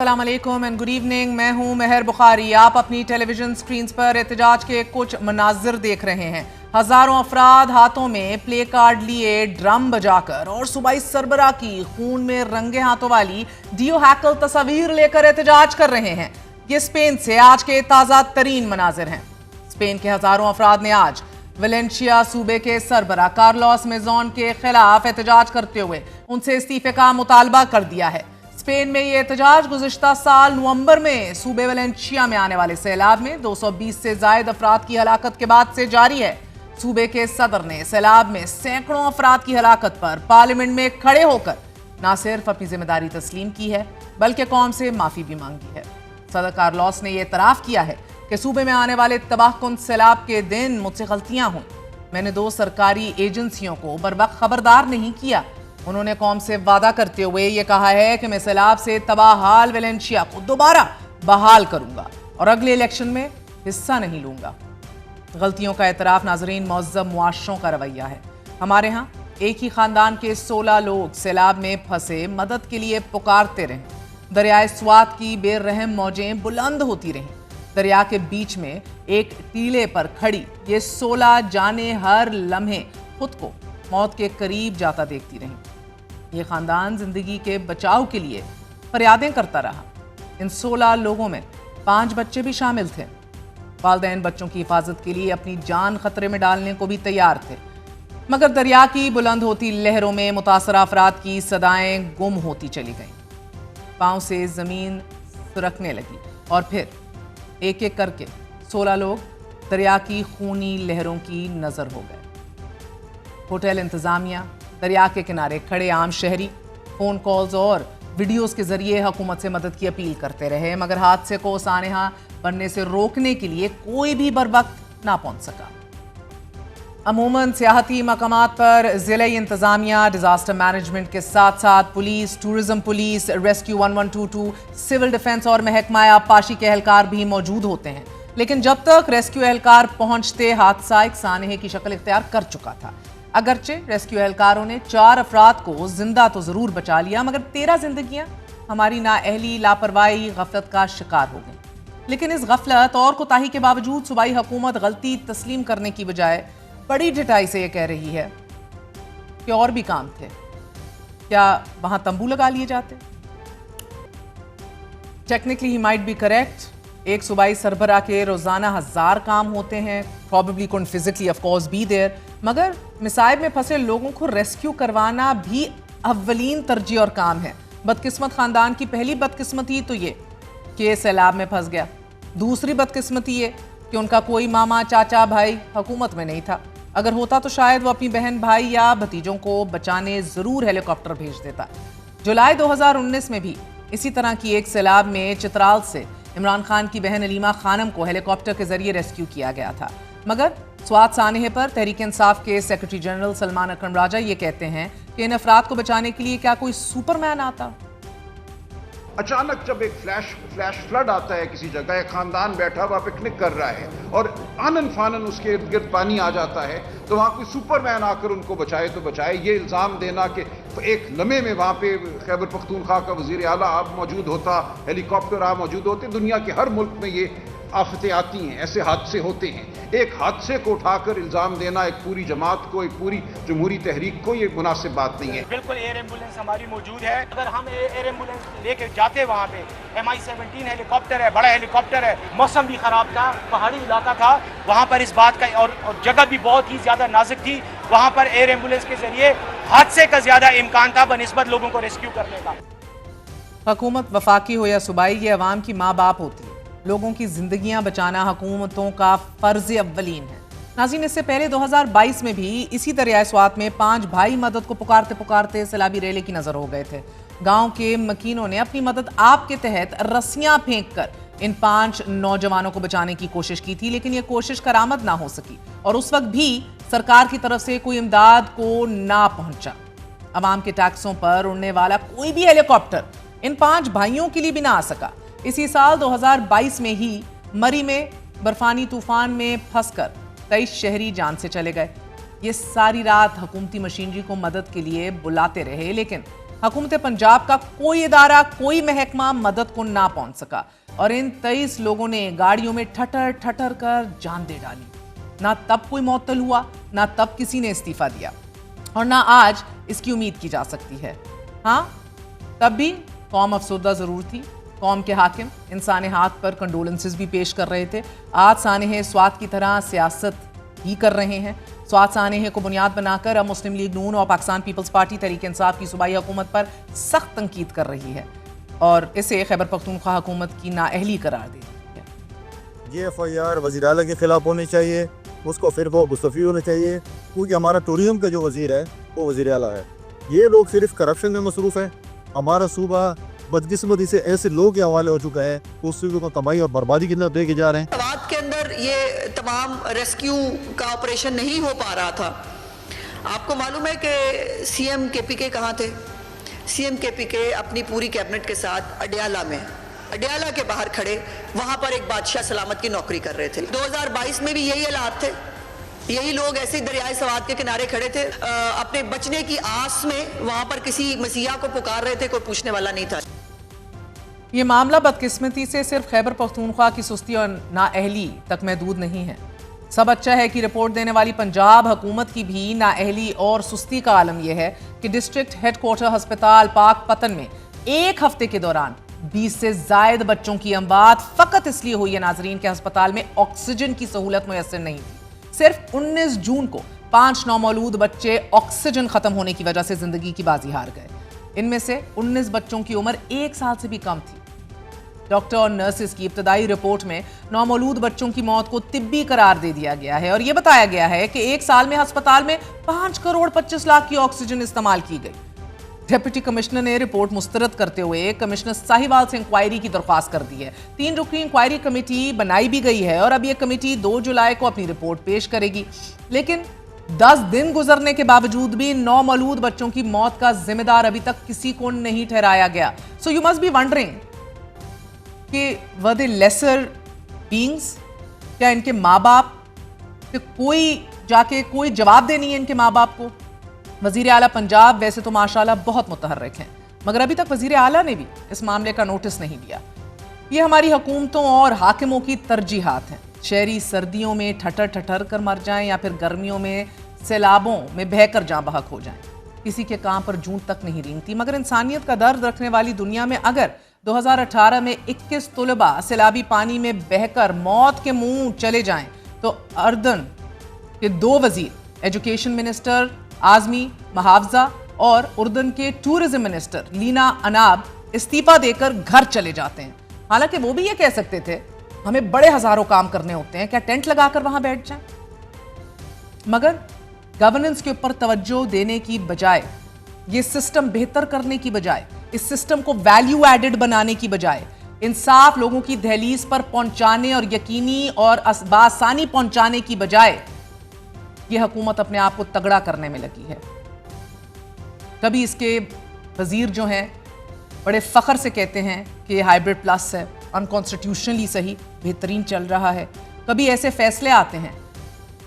अस्सलाम वालेकुम and good evening. मैं हूं मेहर बुखारी। आप अपनी टेलीविजन स्क्रीन पर एहतजाज के कुछ मनाजिर देख रहे हैं। हजारों अफराद हाथों में प्ले कार्ड लिए ड्रम बजाकर और सूबाई सरबरा की खून में रंगे हाथों वाली डियो हैकल तस्वीर लेकर एहतजाज कर रहे हैं। ये स्पेन से आज के ताज़ा तरीन मनाजिर हैं। स्पेन के हजारों अफराद ने आज वेलेंशिया सूबे के सरबरा कार्लोस मेजोन के खिलाफ एहतजाज करते हुए उनसे इस्तीफे का मुतालबा कर दिया है। स्पेन में ये एहतजाज गुज़िश्ता साल नवंबर में सूबे वेलेंशिया में आने वाले सैलाब में 220 से जायद अफराद की हलाकत के बाद से जारी है। सूबे के सदर ने सैलाब में सैकड़ों अफराद की हलाकत पर पार्लियामेंट में खड़े होकर न सिर्फ अपनी जिम्मेदारी तस्लीम की है बल्कि कौम से माफी भी मांगी है। सदर कार्लोस ने यह इतराफ किया है कि सूबे में आने वाले तबाहकुन सैलाब के दिन मुझसे गलतियां हुई। मैंने 2 सरकारी एजेंसियों को बरवक्त खबरदार नहीं किया। उन्होंने कौम से वादा करते हुए ये कहा है कि मैं सैलाब से तबाह हाल वेलेंशिया को दोबारा बहाल करूंगा और अगले इलेक्शन में हिस्सा नहीं लूंगा। गलतियों का एतराफ नाजरीन मुअज़्ज़म मुआशरों का रवैया है। हमारे यहाँ एक ही खानदान के 16 लोग सैलाब में फंसे मदद के लिए पुकारते रहे। दरियाए स्वात की बेरहम मौजें बुलंद होती रहीं। दरिया के बीच में एक टीले पर खड़ी ये 16 जाने हर लम्हे खुद को मौत के करीब जाता देखती रहीं। ये खानदान जिंदगी के बचाव के लिए फरियादें करता रहा। इन 16 लोगों में 5 बच्चे भी शामिल थे। वालिदैन बच्चों की हिफाजत के लिए अपनी जान खतरे में डालने को भी तैयार थे, मगर दरिया की बुलंद होती लहरों में मुतासरा अफराद की सदाएं गुम होती चली गईं। पांव से जमीन सुरकने लगी और फिर एक एक करके 16 लोग दरिया की खूनी लहरों की नजर हो गए। होटल इंतजामिया, दरिया के किनारे खड़े आम शहरी फोन कॉल्स और वीडियोस के जरिए हुकूमत से मदद की अपील करते रहे, मगर हादसे को सानेहा बनने से रोकने के लिए कोई भी बरवक्त ना पहुंच सका। अमूमन सियाहती मकामात पर जिला इंतजामिया, डिजास्टर मैनेजमेंट के साथ साथ police, tourism police, rescue 1122, civil defence और महकमा आबपाशी के एहलकार भी मौजूद होते हैं। लेकिन जब तक रेस्क्यू एहलकार पहुंचते हादसा एक सानहे की शक्ल इख्तियार कर चुका था। अगरचे रेस्क्यू एहलकारों ने 4 अफराद को जिंदा तो जरूर बचा लिया, मगर 13 जिंदगियां हमारी नाअहली, लापरवाही, गफलत का शिकार हो गई। लेकिन इस गफलत और कोताही के बावजूद सूबाई हुकूमत गलती तस्लीम करने की बजाय बड़ी ढिठाई से यह कह रही है कि और भी काम थे। क्या वहां तंबू लगा लिए जाते? Technically he might be correct. एक सूबाई सरबरा के रोजाना 1000 काम होते हैं। Probably couldn't physically of course be there, मगर मिसाइब में फंसे लोगों को रेस्क्यू करवाना भी अव्वलीन तरजीह और काम है। बदकिस्मत खानदान की पहली बदकिस्मती तो ये कि सैलाब में फंस गया। दूसरी बदकिस्मती ये कि उनका कोई मामा, चाचा, भाई हुकूमत में नहीं था। अगर होता तो शायद वो अपनी बहन, भाई या भतीजों को बचाने जरूर हेलीकॉप्टर भेज देता। जुलाई 2019 में भी इसी तरह की एक सैलाब में चित्राल से इमरान खान की बहन अलीमा खानम को हेलीकॉप्टर के जरिए रेस्क्यू किया गया था। मगर स्वात सानहे पर तहरीक इंसाफ के सेक्रेटरी जनरल सलमान अकरम राजा ये कहते हैं कि इन अफराद को बचाने के लिए क्या कोई सुपरमैन आता? अचानक जब एक फ्लैश फ्लड आता है किसी जगह, एक खानदान बैठा हुआ पिकनिक कर रहा है और आनन फानन उसके इर्द गिर्द पानी आ जाता है, तो वहां कोई सुपरमैन आकर उनको बचाए तो बचाए। ये इल्ज़ाम देना कि एक लम्हे में वहां पे खैबर पख्तूनख्वा का वजीर आला आप मौजूद होता, हेलीकॉप्टर आप मौजूद होते, दुनिया के हर मुल्क में ये आफतें आती हैं, ऐसे हादसे होते हैं। एक हादसे को उठाकर इल्जाम देना एक पूरी जमात को, एक पूरी जमहूरी तहरीक को, ये मुनासिब बात नहीं है। बिल्कुल एयर एम्बुलेंस हमारी मौजूद है। अगर हम एयर एम्बुलेंस लेके जाते वहाँ पे, MI-17 हेलीकॉप्टर है, बड़ा हेलीकॉप्टर है। मौसम भी खराब था, पहाड़ी इलाका था वहाँ पर, इस बात का और जगह भी बहुत ही ज्यादा नाजुक थी। वहाँ पर एयर एम्बुलेंस के जरिए हादसे का ज्यादा इम्कान था बनिस्बत लोगों को रेस्क्यू करने का। हुकूमत वफाकी हो या सूबाई, ये अवाम की माँ बाप होती है। लोगों की जिंदगियां बचाना हुकूमतों का फर्ज अव्वलीन है। नाज़रीन, इससे पहले 2022 में भी इसी दरियाए स्वात में 5 भाई मदद को पुकारते पुकारते सैलाबी रेले की नजर हो गए थे। गांव के मकीनों ने अपनी मदद आप के तहत रस्सियां फेंक कर इन 5 नौजवानों को बचाने की कोशिश की थी, लेकिन यह कोशिश करामद ना हो सकी और उस वक्त भी सरकार की तरफ से कोई इमदाद को ना पहुंचा। अवाम के टैक्सों पर उड़ने वाला कोई भी हेलीकॉप्टर इन 5 भाइयों के लिए भी ना आ सका। इसी साल 2022 में ही मरी में बर्फानी तूफान में फंसकर 23 शहरी जान से चले गए। ये सारी रात हुकूमती मशीनरी को मदद के लिए बुलाते रहे, लेकिन हुकूमत पंजाब का कोई इदारा, कोई महकमा मदद को ना पहुंच सका और इन 23 लोगों ने गाड़ियों में ठटर ठटर कर जान दे डाली। ना तब कोई मुअत्तल हुआ, ना तब किसी ने इस्तीफा दिया और ना आज इसकी उम्मीद की जा सकती है। हाँ, तब भी कौम अफसरदा जरूर थी। कौम के हाकिम इंसान हाथ पर कंडोलेंसेस भी पेश कर रहे थे। आज सानेह स्वात की तरह सियासत ही कर रहे हैं। स्वात सानेह को बुनियाद बनाकर अब मुस्लिम लीग नून और पाकिस्तान पीपल्स पार्टी तहरीक इंसाफ की सूबाई हुकूमत पर सख्त तनकीद कर रही है और इसे खैबर पख्तूनख्वा हुकूमत की नाअहली करार दे रही है। ये FIR वज़ीर आला के खिलाफ होनी चाहिए, उसको फिर वो मुस्तफ़ी होना चाहिए, क्योंकि हमारा टूरिज़म का जो वज़ीर है वो वज़ीर आला है। ये लोग सिर्फ करप्शन में मसरूफ़ है। हमारा सूबा बदकिस्मती से ऐसे लोग के हवाले हो चुका है, उस सूबे को तबाही और बर्बादी की तरफ लेके जा रहे हैं। सवात के अंदर ये तमाम रेस्क्यू का ऑपरेशन नहीं हो पा रहा था। आपको मालूम है कि CM KPK कहाँ थे? CM KPK अपनी पूरी कैबिनेट के साथ अडयाला में, अडयाला के बाहर खड़े, वहाँ पर एक बादशाह सलामत की नौकरी कर रहे थे। 2022 में भी यही हालात थे। यही लोग ऐसे ही दरियाए सवात के किनारे खड़े थे, अपने बचने की आस में वहाँ पर किसी मसीहा को पुकार रहे थे, कोई पूछने वाला नहीं था। ये मामला बदकिस्मती से सिर्फ खैबर पख्तूनख्वा की सुस्ती और नाअहली तक महदूद नहीं है। सब अच्छा है कि रिपोर्ट देने वाली पंजाब हुकूमत की भी नाअहली और सुस्ती का आलम यह है कि डिस्ट्रिक्ट हेडक्वार्टर अस्पताल पाक पतन में एक हफ्ते के दौरान 20 से जायद बच्चों की अमवात फकत इसलिए हुई है नाजरीन के अस्पताल में ऑक्सीजन की सहूलत मुयस्सर नहीं थी। सिर्फ 19 जून को 5 नौमौलूद बच्चे ऑक्सीजन खत्म होने की वजह से जिंदगी की बाजी हार गए। इनमें से 19 बच्चों की उम्र 1 साल से भी कम थी। डॉक्टर और नर्सेस की इब्तदाई रिपोर्ट में नौमौलूद बच्चों की मौत को तिब्बी करार दे दिया गया है और यह बताया गया है कि 1 साल में अस्पताल में 5 करोड़ 25 लाख की ऑक्सीजन इस्तेमाल की गई। डिप्टी कमिश्नर ने रिपोर्ट मुस्तरद करते हुए कमिश्नर साहिवाल से इंक्वायरी की दरख्वास्त कर दी है। 3 रुकनी इंक्वायरी कमेटी बनाई भी गई है और अब यह कमेटी 2 जुलाई को अपनी रिपोर्ट पेश करेगी। लेकिन 10 दिन गुजरने के बावजूद भी नौमौलूद बच्चों की मौत का जिम्मेदार अभी तक किसी को नहीं ठहराया गया। So you must be wondering कि वर दे लेसर बीइंग्स? क्या इनके माँ बाप कि कोई जाके कोई जवाब दे नहीं है इनके माँ बाप को? वजीर आला पंजाब वैसे तो माशाल्लाह बहुत मुतहर्रिक हैं, मगर अभी तक वजीर आला ने भी इस मामले का नोटिस नहीं लिया। ये हमारी हुकूमतों और हाकिमों की तरजीहात हैं। शहरी सर्दियों में ठटर ठटर कर मर जाएं या फिर गर्मियों में सैलाबों में बहकर जाँ बहक हो जाएं। किसी के काम पर जून तक नहीं रेंगती, मगर इंसानियत का दर्द रखने वाली दुनिया में अगर 2018 में 21 तुलबा सैलाबी पानी में बहकर मौत के मुंह चले जाएं तो अर्दन के 2 वजीर, एजुकेशन मिनिस्टर आजमी महावजा और उर्दन के टूरिज्म मिनिस्टर लीना अनाब इस्तीफा देकर घर चले जाते हैं। हालांकि वो भी ये कह सकते थे हमें बड़े हजारों काम करने होते हैं, क्या टेंट लगाकर वहां बैठ जाएं? मगर गवर्नेंस के ऊपर तवज्जो देने की बजाय, ये सिस्टम बेहतर करने की बजाय, इस सिस्टम को वैल्यू एडेड बनाने की बजाय, इंसाफ लोगों की दहलीज पर पहुंचाने और यकीनी और बासानी पहुंचाने की बजाय यह हुकूमत अपने आप को तगड़ा करने में लगी है। कभी इसके वजीर जो हैं बड़े फख्र से कहते हैं कि ये हाइब्रिड प्लस है, अनकॉन्स्टिट्यूशनली सही, बेहतरीन चल रहा है। कभी ऐसे फैसले आते हैं